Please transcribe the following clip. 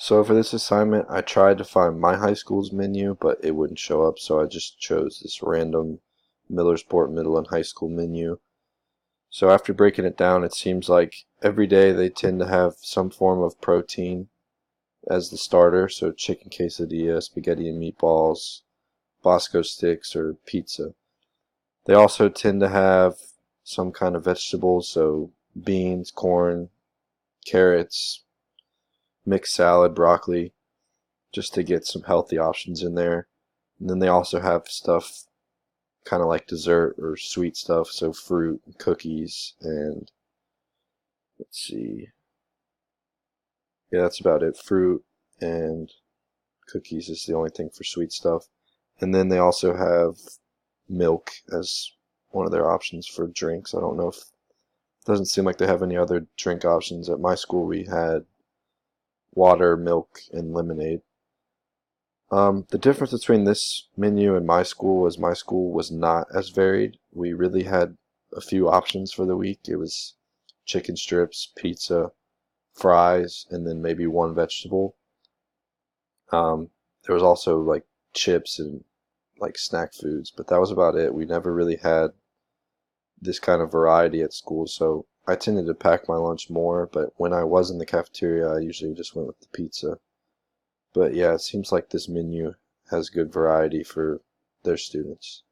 So for this assignment, I tried to find my high school's menu, but it wouldn't show up, so I just chose this random Millersport Middle and High School menu. So after breaking it down, it seems like every day they tend to have some form of protein as the starter, so chicken quesadilla, spaghetti and meatballs, Bosco sticks, or pizza. They also tend to have some kind of vegetables, so beans, corn, carrots, mixed salad, broccoli, just to get some healthy options in there. And then they also have stuff kind of like dessert or sweet stuff, so fruit, cookies, and let's see. Yeah, that's about it. Fruit and cookies is the only thing for sweet stuff. And then they also have milk as one of their options for drinks. I don't know if it doesn't seem like they have any other drink options. At my school, we had water, milk, and lemonade. The difference between this menu and my school was not as varied. We really had a few options for the week. It was chicken strips, pizza, fries, and then maybe one vegetable. There was also like chips and like snack foods, but that was about it. We never really had this kind of variety at school, so I tended to pack my lunch more, but when I was in the cafeteria, I usually just went with the pizza. But yeah, it seems like this menu has good variety for their students.